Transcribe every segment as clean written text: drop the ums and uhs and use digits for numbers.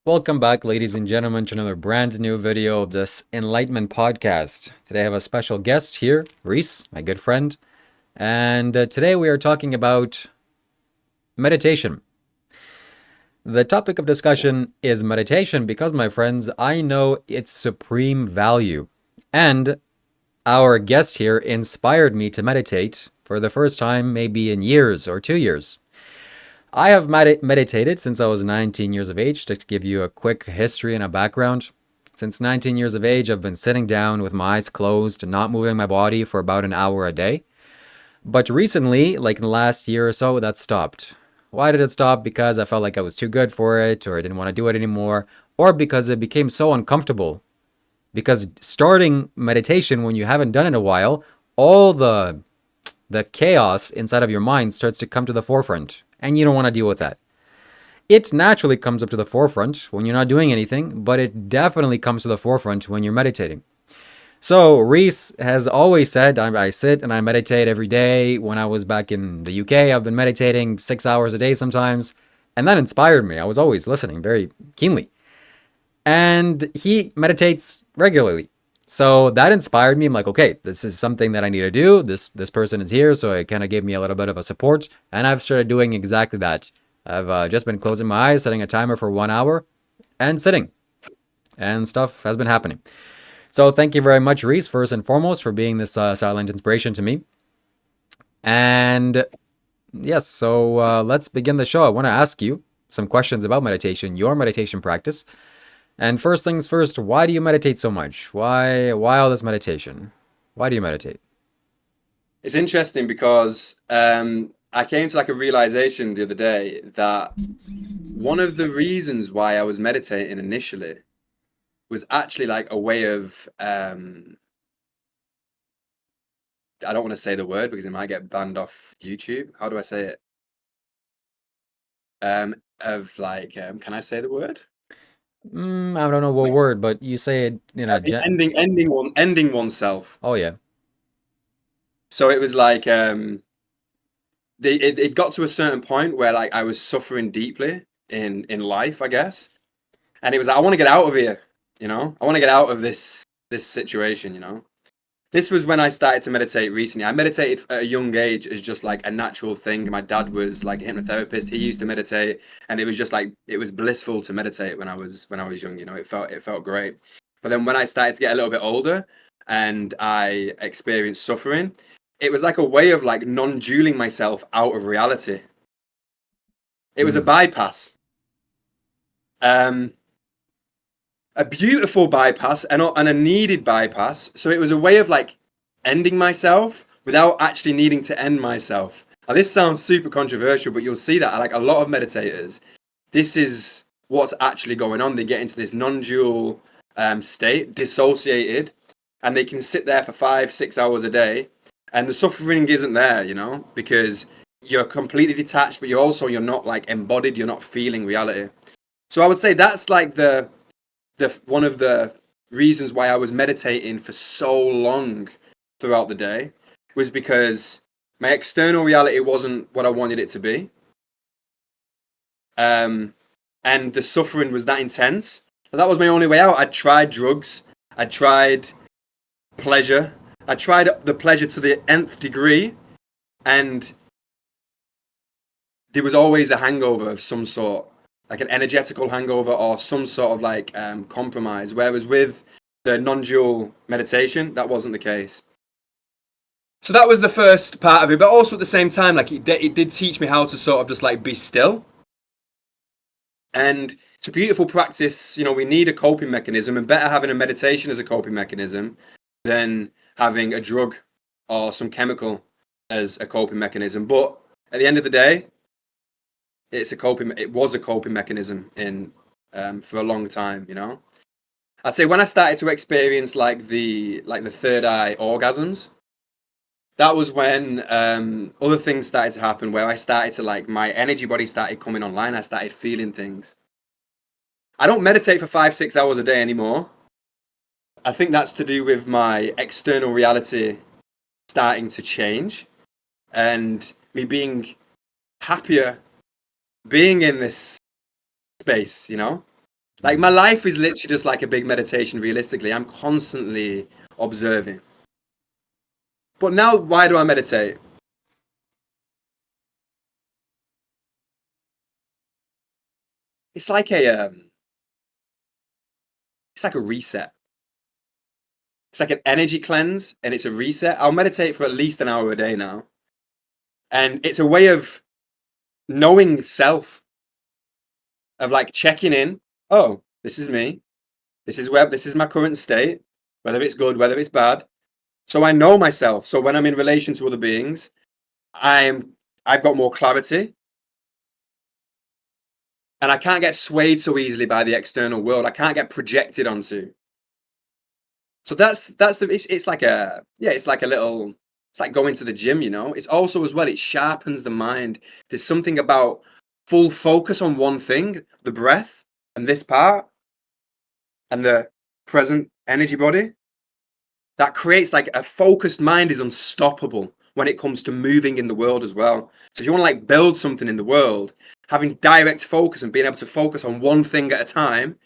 Welcome back, ladies and gentlemen, to another brand new video of this Enlightenment Podcast. Today I have a special guest here, Reece, my good friend, and today we are talking about meditation. The topic of discussion is meditation because, my friends, I know its supreme value, and our guest here inspired me to meditate for the first time maybe in years or 2 years. I have meditated since I was 19 years of age. To give you a quick history and a background, since 19 years of age, I've been sitting down with my eyes closed, not moving my body for about an hour a day. But recently, like in the last year or so, that stopped. Why did it stop? Because I felt like I was too good for it, or I didn't want to do it anymore, or because it became so uncomfortable. Because starting meditation when you haven't done it in a while, all the chaos inside of your mind starts to come to the forefront, and you don't want to deal with that. It naturally comes up to the forefront when you're not doing anything, but it definitely comes to the forefront when you're meditating. So, Reece has always said, I sit and I meditate every day. When I was back in the UK, I've been meditating 6 hours a day sometimes, and that inspired me. I was always listening very keenly. And he meditates regularly. So that inspired me. I'm like, okay, this is something that I need to do. This person is here, so it kind of gave me a little bit of a support, and I've started doing exactly that. I've just been closing my eyes, setting a timer for 1 hour, and sitting, and stuff has been happening. So thank you very much, Reece, first and foremost, for being this silent inspiration to me. And yes, so let's begin the show. I want to ask you some questions about meditation, your meditation practice. And first things first, why do you meditate so much? Why all this meditation? Why do you meditate? It's interesting because I came to like a realization the other day that one of the reasons why I was meditating initially was actually like a way of I don't want to say the word because it might get banned off YouTube. How do I say it? Of like can I say the word? I don't know what word, but you say it in a Ending oneself. Oh yeah. So it was like it got to a certain point where like I was suffering deeply in life, I guess. And it was like, I want to get out of here, I want to get out of this situation. This was when I started to meditate recently. I meditated at a young age as just like a natural thing. My dad was like a hypnotherapist. He used to meditate, and it was just like it was blissful to meditate when I was young. It felt great. But then when I started to get a little bit older and I experienced suffering, it was like a way of like non-dueling myself out of reality. It was a Mm. bypass. Um, a beautiful bypass and a needed bypass. So it was a way of like ending myself without actually needing to end myself. Now, this sounds super controversial, but you'll see that like a lot of meditators, this is what's actually going on. They get into this non-dual state, dissociated, and they can sit there for 5, 6 hours a day, and the suffering isn't there, because you're completely detached, but you're not like embodied. You're not feeling reality. So I would say that's like the one of the reasons why I was meditating for so long throughout the day was because my external reality wasn't what I wanted it to be. And the suffering was that intense. That was my only way out. I tried drugs. I tried pleasure. I tried the pleasure to the nth degree, and there was always a hangover of some sort, like an energetical hangover or some sort of like compromise. Whereas with the non-dual meditation, that wasn't the case. So that was the first part of it, but also at the same time, like it did teach me how to sort of just like be still. And it's a beautiful practice. We need a coping mechanism, and better having a meditation as a coping mechanism than having a drug or some chemical as a coping mechanism. But at the end of the day, it was a coping mechanism in for a long time. I'd say when I started to experience like the third eye orgasms, that was when other things started to happen, where I started to like my energy body started coming online. I started feeling things. I don't meditate for 5, 6 hours a day anymore. I think that's to do with my external reality starting to change and me being happier being in this space. Like my life is literally just like a big meditation. Realistically, I'm constantly observing. But now, why do I meditate? It's like it's like a reset. It's like an energy cleanse, and it's a reset. I'll meditate for at least an hour a day now, and it's a way of knowing self, of like checking in. Oh, this is me. This is my current state, whether it's good, whether it's bad. So I know myself. So when I'm in relation to other beings, I've got more clarity, and I can't get swayed so easily by the external world. I can't get projected onto. So that's the it's like a it's like a little, it's like going to the gym, you know. It's also as well, it sharpens the mind. There's something about full focus on one thing, the breath and this part and the present energy body. That creates like a focused mind is unstoppable when it comes to moving in the world as well. So if you want to like build something in the world, having direct focus and being able to focus on one thing at a time,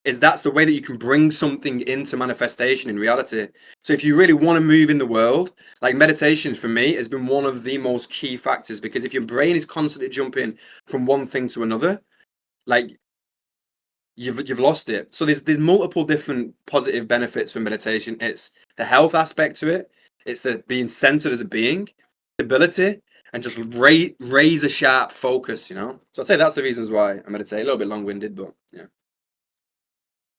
that's the way that you can bring something into manifestation in reality. So if you really want to move in the world, like meditation for me has been one of the most key factors, because if your brain is constantly jumping from one thing to another, like you've lost it. So there's multiple different positive benefits from meditation. It's the health aspect to it. It's the being centered as a being, stability, and just raise a sharp focus, you know. So I'd say that's the reasons why I meditate. A little bit long-winded, but yeah.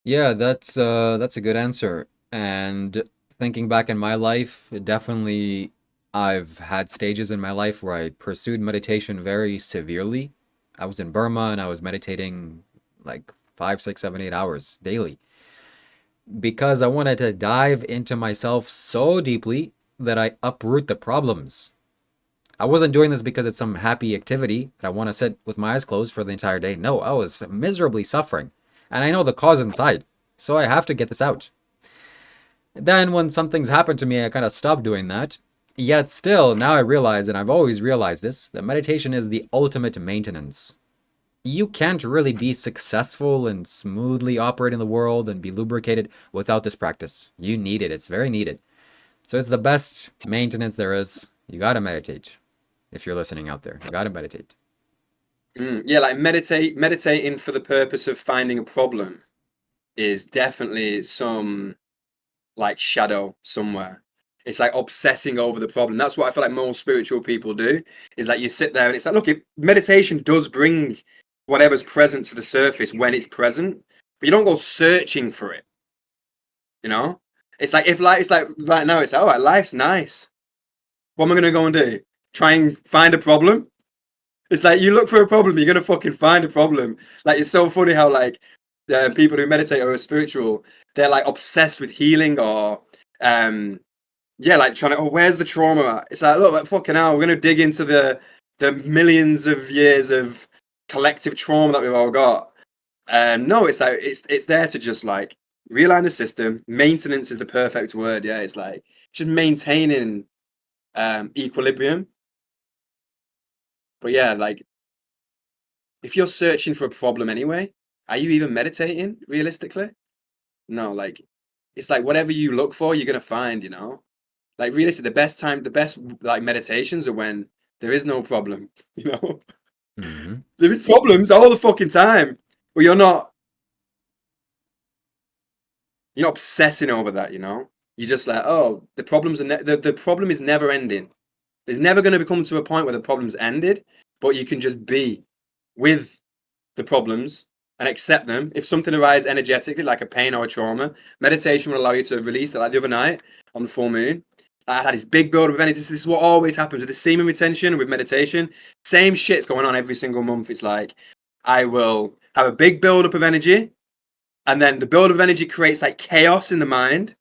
Yeah, that's a good answer. And thinking back in my life, definitely I've had stages in my life where I pursued meditation very severely. I was in Burma and I was meditating like 5, 6, 7, 8 hours daily because I wanted to dive into myself so deeply that I uproot the problems. I wasn't doing this because it's some happy activity that I want to sit with my eyes closed for the entire day. No, I was miserably suffering. And I know the cause inside. So I have to get this out. Then when something's happened to me, I kind of stopped doing that. Yet still, now I realize, and I've always realized this, that meditation is the ultimate maintenance. You can't really be successful and smoothly operate in the world and be lubricated without this practice. You need it. It's very needed. So it's the best maintenance there is. You gotta meditate. If you're listening out there, you gotta meditate. Yeah, like meditating for the purpose of finding a problem is definitely some like shadow somewhere. It's like obsessing over the problem. That's what I feel like most spiritual people do. Is like you sit there and it's like, look, meditation does bring whatever's present to the surface when it's present, but you don't go searching for it. You know, it's like it's like right now it's like, all right, life's nice. What am I gonna go and do? Try and find a problem? It's like you look for a problem, you're gonna fucking find a problem. Like it's so funny how like people who meditate or are spiritual, they're like obsessed with healing or yeah, like trying to, oh, where's the trauma at? It's like, look, like, fucking hell, we're gonna dig into the millions of years of collective trauma that we've all got. No, it's like it's there to just like realign the system. Maintenance is the perfect word. Yeah, it's like just maintaining equilibrium. But yeah, like if you're searching for a problem anyway, are you even meditating realistically? No, like it's like whatever you look for, you're gonna find, you know? Like realistically, the best like meditations are when there is no problem, you know? Mm-hmm. There is problems all the fucking time, but you're not obsessing over that, you know? You're just like, oh, the problems are the problem is never ending. There's never going to come to a point where the problem's ended, but you can just be with the problems and accept them. If something arises energetically, like a pain or a trauma, meditation will allow you to release it. Like the other night on the full moon, I had this big build of energy. This is what always happens with the semen retention, with meditation. Same shit's going on every single month. It's like I will have a big build up of energy, and then the build of energy creates like chaos in the mind.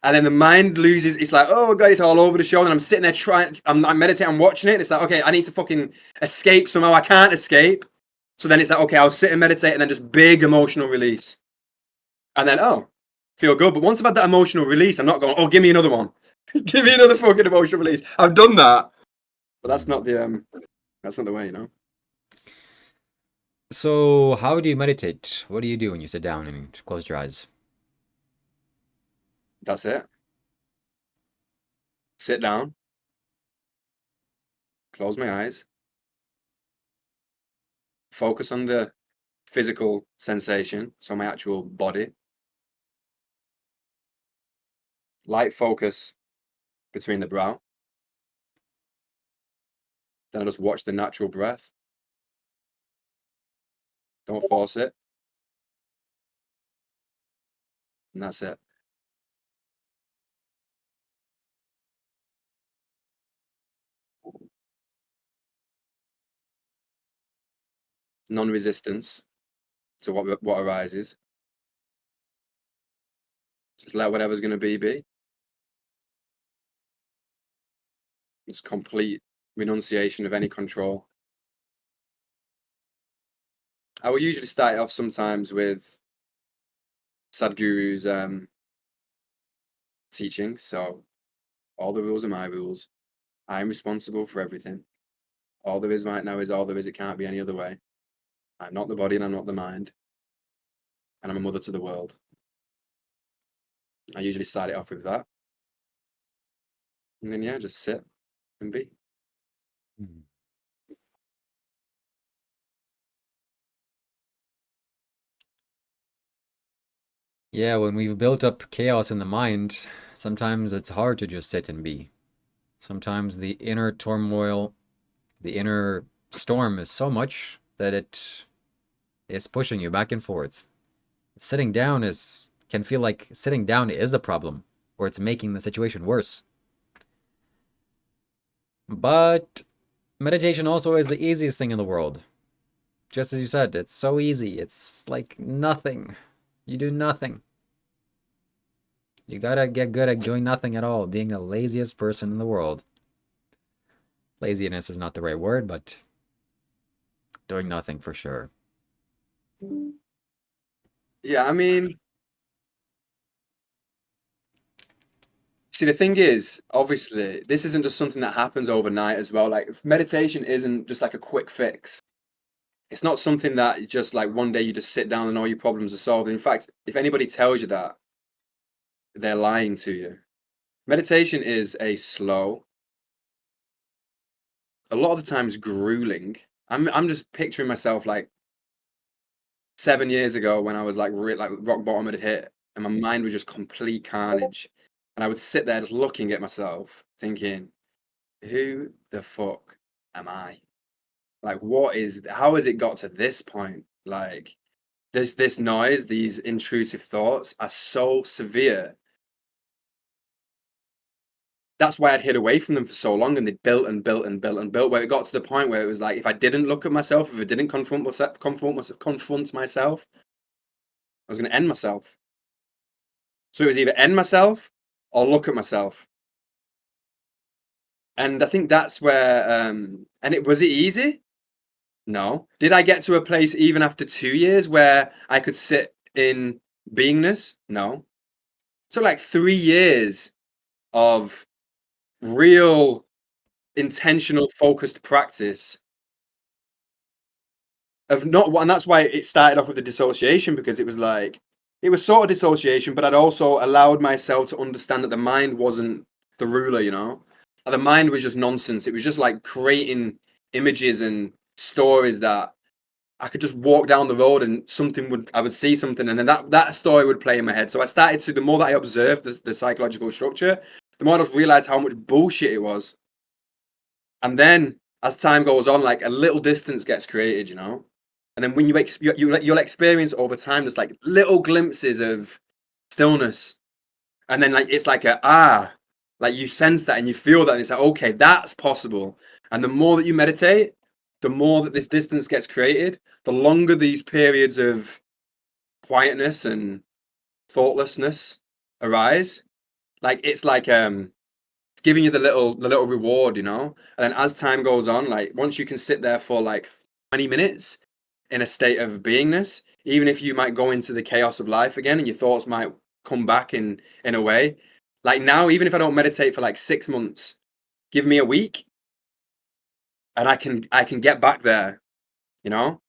And then the mind loses. It's like, oh god, it's all over the show. And I'm sitting there trying. I'm meditating. I'm watching it. And it's like, okay, I need to fucking escape somehow. I can't escape. So then it's like, okay, I'll sit and meditate, and then just big emotional release. And then feel good. But once I've had that emotional release, I'm not going, oh, give me another one. Give me another fucking emotional release. I've done that, but that's not the way, you know. So, how do you meditate? What do you do when you sit down and close your eyes? That's it. Sit down, close my eyes, focus on the physical sensation, so my actual body. Light focus between the brow. Then I just watch the natural breath. Don't force it. And that's it. Non-resistance to what arises. Just let whatever's going to be. Just complete renunciation of any control. I will usually start it off sometimes with Sadhguru's teaching. So all the rules are my rules. I'm responsible for everything. All there is right now is all there is. It can't be any other way. I'm not the body and I'm not the mind. And I'm a mother to the world. I usually start it off with that. And then, yeah, just sit and be. Mhm. Yeah, when we've built up chaos in the mind, sometimes it's hard to just sit and be. Sometimes the inner turmoil, the inner storm is so much that it is pushing you back and forth. Sitting down is can feel like sitting down is the problem, or it's making the situation worse. But meditation also is the easiest thing in the world. Just as you said, it's so easy. It's like nothing. You do nothing. You gotta get good at doing nothing at all, being the laziest person in the world. Laziness is not the right word, but doing nothing for sure. Yeah, I mean, see, the thing is, obviously, this isn't just something that happens overnight as well. Like, meditation isn't just like a quick fix. It's not something that just like one day you just sit down and all your problems are solved. In fact, if anybody tells you that, they're lying to you. Meditation is a slow, a lot of the times grueling. I'm just picturing myself like 7 years ago when I was like like rock bottom had hit and my mind was just complete carnage. And I would sit there just looking at myself, thinking, who the fuck am I? Like, how has it got to this point? Like, this noise, these intrusive thoughts are so severe. That's why I'd hid away from them for so long, and they built and built and built and built. Where it got to the point where it was like, if I didn't look at myself, if I didn't confront myself, I was going to end myself. So it was either end myself or look at myself. And I think that's where, and was it easy? No. Did I get to a place even after 2 years where I could sit in beingness? No. So like 3 years of real intentional focused practice of not, and that's why it started off with the dissociation, because it was like, it was sort of dissociation, but I'd also allowed myself to understand that the mind wasn't the ruler, you know? The mind was just nonsense. It was just like creating images and stories that I could just walk down the road and I would see something, and then that story would play in my head. So I started to, the more that I observed the psychological structure, the more I just realized how much bullshit it was. And then as time goes on, like a little distance gets created, you know? And then when you'll experience over time just like little glimpses of stillness. And then like it's like like you sense that and you feel that, and it's like, okay, that's possible. And the more that you meditate, the more that this distance gets created, the longer these periods of quietness and thoughtlessness arise. Like it's giving you the little reward, you know? And then as time goes on, like once you can sit there for like 20 minutes in a state of beingness, even if you might go into the chaos of life again and your thoughts might come back in a way. Like now, even if I don't meditate for like 6 months, give me a week and I can get back there, you know?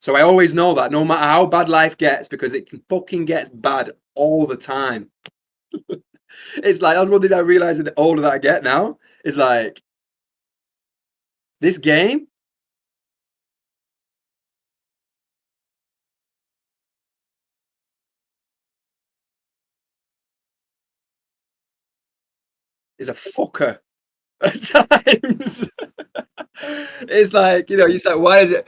So I always know that no matter how bad life gets, because it fucking gets bad all the time. It's like, that's one thing I realize the older that I get now, is like, this game is a fucker at times. It's like, you know, you say, why is it?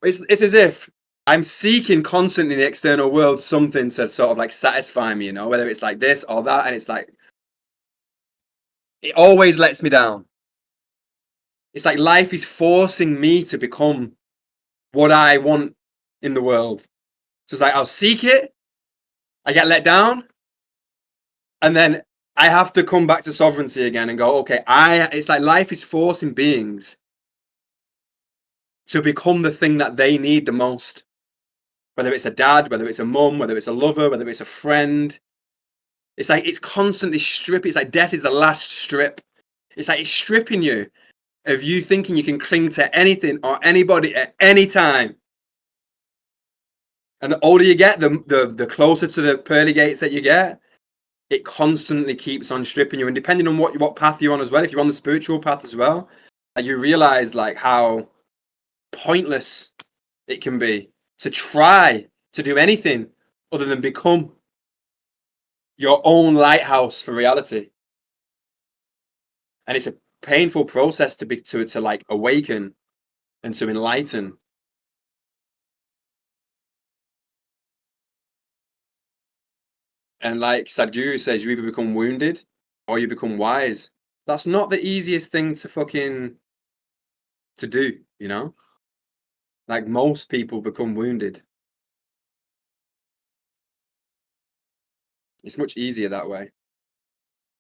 It's as if I'm seeking constantly in the external world something to sort of like satisfy me, you know, whether it's like this or that. And it's like, it always lets me down. It's like life is forcing me to become what I want in the world. So it's like, I'll seek it, I get let down, and then I have to come back to sovereignty again and go, okay, it's like life is forcing beings to become the thing that they need the most. Whether it's a dad, whether it's a mum, whether it's a lover, whether it's a friend. It's like it's constantly stripping. It's like death is the last strip. It's like it's stripping you of you thinking you can cling to anything or anybody at any time. And the older you get, the closer to the pearly gates that you get, it constantly keeps on stripping you. And depending on what path you're on as well, if you're on the spiritual path as well, and you realize like how pointless it can be to try to do anything other than become your own lighthouse for reality. And it's a painful process to like awaken and to enlighten. And like Sadhguru says, you either become wounded or you become wise. That's not the easiest thing to do, you know? Like most people become wounded. It's much easier that way.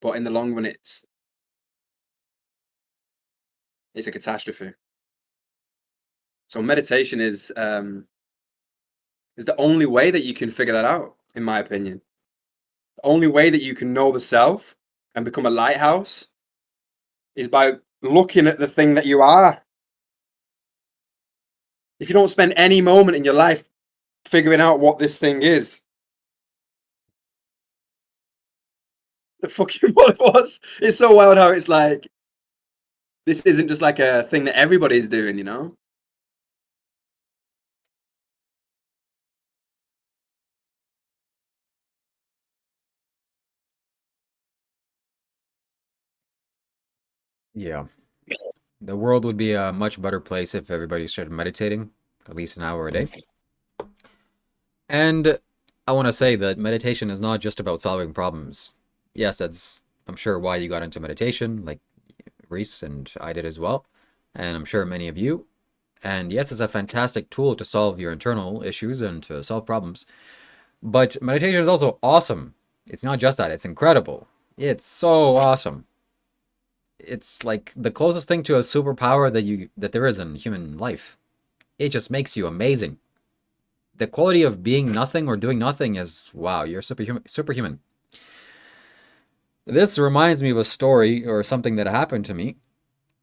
But in the long run, it's a catastrophe. So meditation is the only way that you can figure that out, in my opinion. The only way that you can know the self and become a lighthouse is by looking at the thing that you are. If you don't spend any moment in your life figuring out what this thing is, the fucking what it was, it's so wild how it's like, this isn't just like a thing that everybody's doing, you know? Yeah. The world would be a much better place if everybody started meditating at least an hour a day. And I want to say that meditation is not just about solving problems. Yes, that's, I'm sure, why you got into meditation, like Reece and I did as well. And I'm sure many of you. And yes, it's a fantastic tool to solve your internal issues and to solve problems. But meditation is also awesome. It's not just that, it's incredible. It's so awesome. It's like the closest thing to a superpower that there is in human life. It just makes you amazing. The quality of being nothing or doing nothing is, wow, you're superhuman. This reminds me of a story or something that happened to me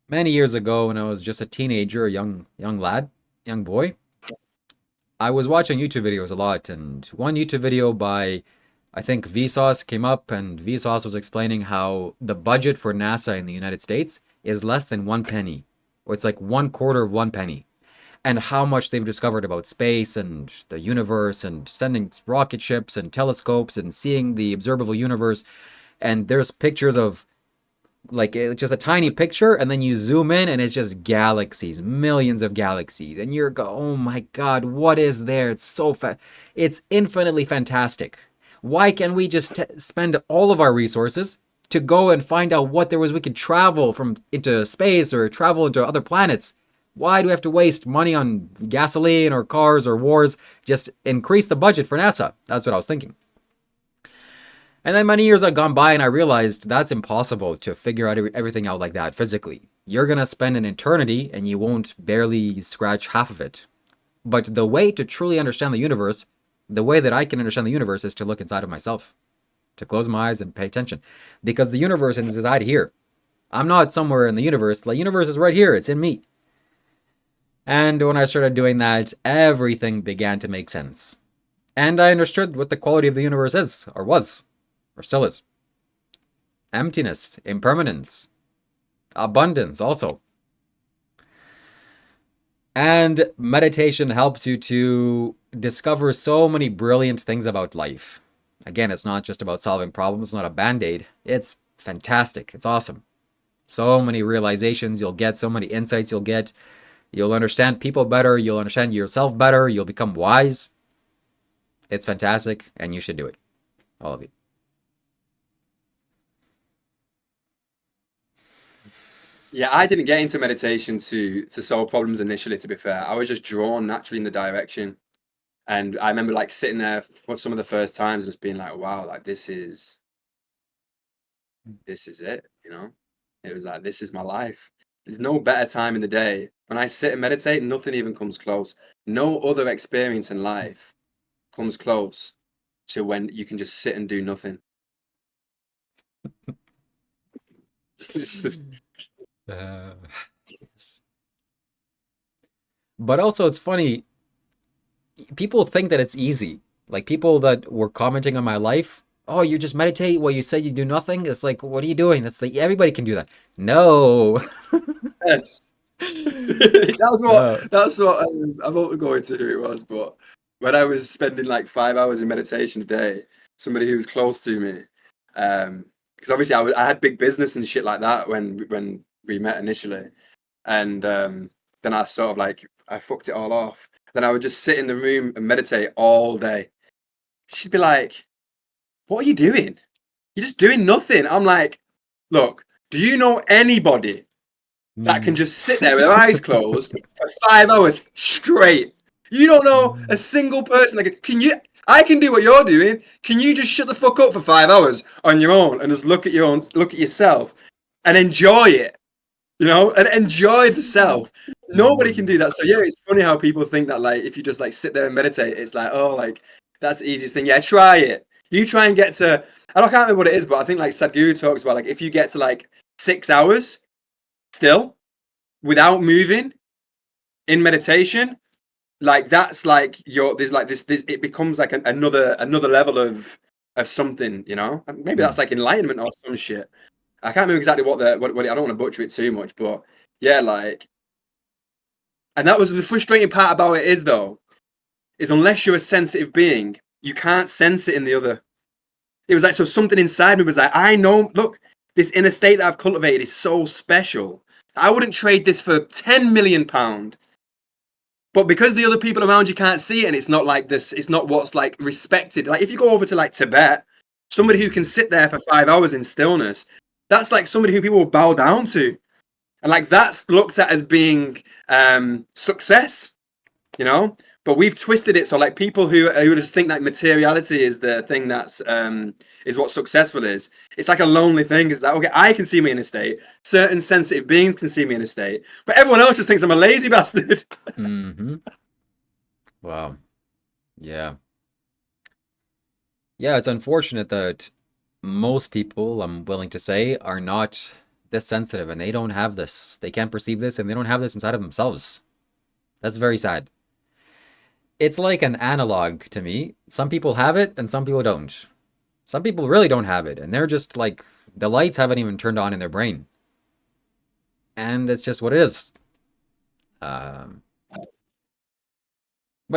many years ago when I was just a teenager, a young lad, young boy. I was watching YouTube videos a lot, and one YouTube video by, I think, Vsauce came up, and Vsauce was explaining how the budget for NASA in the United States is less than 1 penny, or it's like 1/4 of 1 penny, and how much they've discovered about space and the universe and sending rocket ships and telescopes and seeing the observable universe. And there's pictures of like it's just a tiny picture, and then you zoom in and it's just galaxies, millions of galaxies, and you're oh my god, what is there? It's so it's infinitely fantastic. Why can't we just spend all of our resources to go and find out what there was we could travel from into space or travel into other planets? Why do we have to waste money on gasoline or cars or wars? Just increase the budget for NASA. That's what I was thinking. And then many years had gone by and I realized that's impossible to figure out everything out like that physically. You're going to spend an eternity and you won't barely scratch half of it. But the way to truly understand the universe, the way that I can understand the universe is to look inside of myself, to close my eyes and pay attention. Because the universe is inside here. I'm not somewhere in the universe. The universe is right here. It's in me. And when I started doing that, everything began to make sense. And I understood what the quality of the universe is, or was, or still is. Emptiness, impermanence, abundance also. And meditation helps you to discover so many brilliant things about life. Again, it's not just about solving problems, it's not a band-aid. It's fantastic. It's awesome. So many realizations you'll get, so many insights you'll get. You'll understand people better, you'll understand yourself better, you'll become wise. It's fantastic, and you should do it. All of you. Yeah, I didn't get into meditation to solve problems initially, to be fair. I was just drawn naturally in the direction. And I remember like sitting there for some of the first times and just being like, wow, like this is it, you know? It was like, this is my life. There's no better time in the day. When I sit and meditate, nothing even comes close. No other experience in life comes close to when you can just sit and do nothing. Uh, but also, it's funny. People think that it's easy. Like people that were commenting on my life. Oh, you just meditate. Well, you said you do nothing. It's like, what are you doing? That's the everybody can do that. No. Yes. No. That's what I won't go into who it was, but when I was spending like 5 hours in meditation a day, somebody who was close to me, because obviously I had big business and shit like that when we met initially, and then I sort of like I fucked it all off. Then I would just sit in the room and meditate all day. She'd be like, "What are you doing? You're just doing nothing." I'm like, "Look, do you know anybody that can just sit there with their eyes closed for 5 hours straight? You don't know a single person that can you? I can do what you're doing. Can you just shut the fuck up for 5 hours on your own and just look at yourself and enjoy it? You know, and enjoy the self. Nobody can do that. So yeah, it's funny how people think that like if you just like sit there and meditate, it's like, oh, like that's the easiest thing. Yeah, try it. You try and get to, I can't remember what it is, but I think like Sadhguru talks about like if you get to like 6 hours still without moving in meditation, like that's like there's like this it becomes like another level of something, you know. Maybe that's like enlightenment or some shit. I can't remember exactly what I don't want to butcher it too much, but yeah, like, and that was the frustrating part about it is unless you're a sensitive being, you can't sense it in the other. It was like, so something inside me was like, I know, look, this inner state that I've cultivated is so special. I wouldn't trade this for £10 million. But because the other people around you can't see it, and it's not like this, it's not what's like respected. Like if you go over to like Tibet, somebody who can sit there for 5 hours in stillness, that's like somebody who people will bow down to. And like that's looked at as being success, you know? But we've twisted it so like people who just think that materiality is the thing that's is what successful is. It's like a lonely thing. It's like, okay, I can see me in a state. Certain sensitive beings can see me in a state, but everyone else just thinks I'm a lazy bastard. Mm-hmm. Wow. Yeah. Yeah, it's unfortunate that most people, I'm willing to say, are not this sensitive and they don't have this. They can't perceive this and they don't have this inside of themselves. That's very sad. It's like an analog to me. Some people have it and some people don't. Some people really don't have it and they're just like, the lights haven't even turned on in their brain. And it's just what it is. But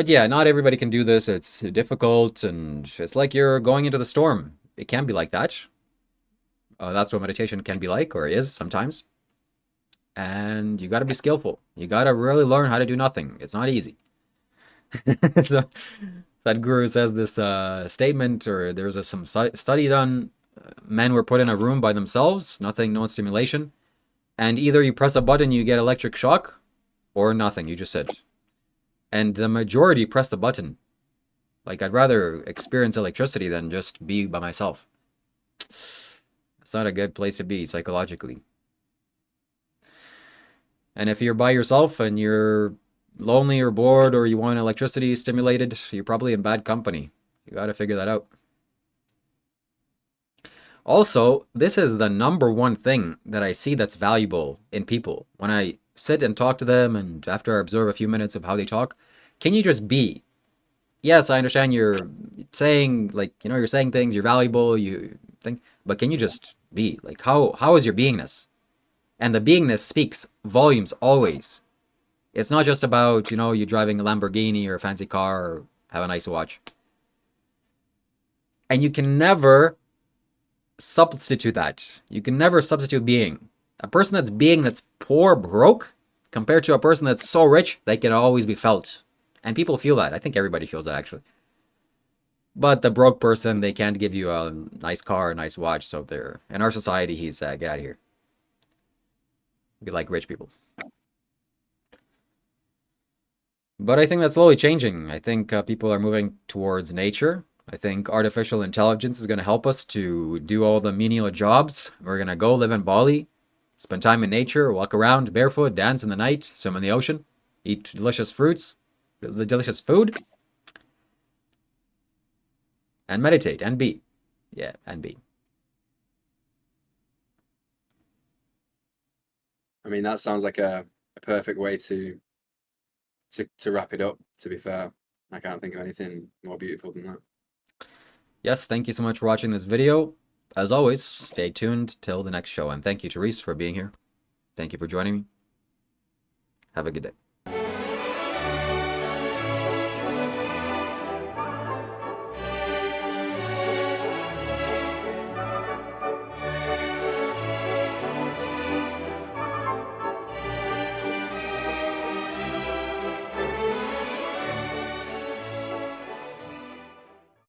yeah, not everybody can do this. It's difficult and it's like you're going into the storm. It can be like that. That's what meditation can be like, or is sometimes. And you got to be skillful. You got to really learn how to do nothing. It's not easy. So Sadhguru says this statement, or there's some study done. Men were put in a room by themselves, nothing, no stimulation, and either you press a button, you get electric shock, or nothing. You just sit. And the majority press the button. Like I'd rather experience electricity than just be by myself. It's not a good place to be psychologically. And if you're by yourself and you're lonely or bored or you want electricity stimulated, you're probably in bad company. You got to figure that out. Also, this is the number one thing that I see that's valuable in people. When I sit and talk to them, and after I observe a few minutes of how they talk, can you just be? Yes, I understand you're saying, like, you're saying things, you're valuable, you think, but can you just be? Like, how is your beingness? And the beingness speaks volumes always. It's not just about, you driving a Lamborghini or a fancy car or have a nice watch. And you can never substitute that. You can never substitute being. A person that's poor, broke, compared to a person that's so rich, they can always be felt. And people feel that. I think everybody feels that, actually. But the broke person, they can't give you a nice car, a nice watch. So they're in our society, he's get out of here. We like rich people. But I think that's slowly changing. I think people are moving towards nature. I think artificial intelligence is going to help us to do all the menial jobs. We're going to go live in Bali, spend time in nature, walk around barefoot, dance in the night, swim in the ocean, eat delicious fruits, delicious food, and meditate and be. Yeah, and be. I mean, that sounds like a perfect way to wrap it up, to be fair. I can't think of anything more beautiful than that. Yes, thank you so much for watching this video. As always, stay tuned till the next show. And thank you to Reece for being here. Thank you for joining me. Have a good day.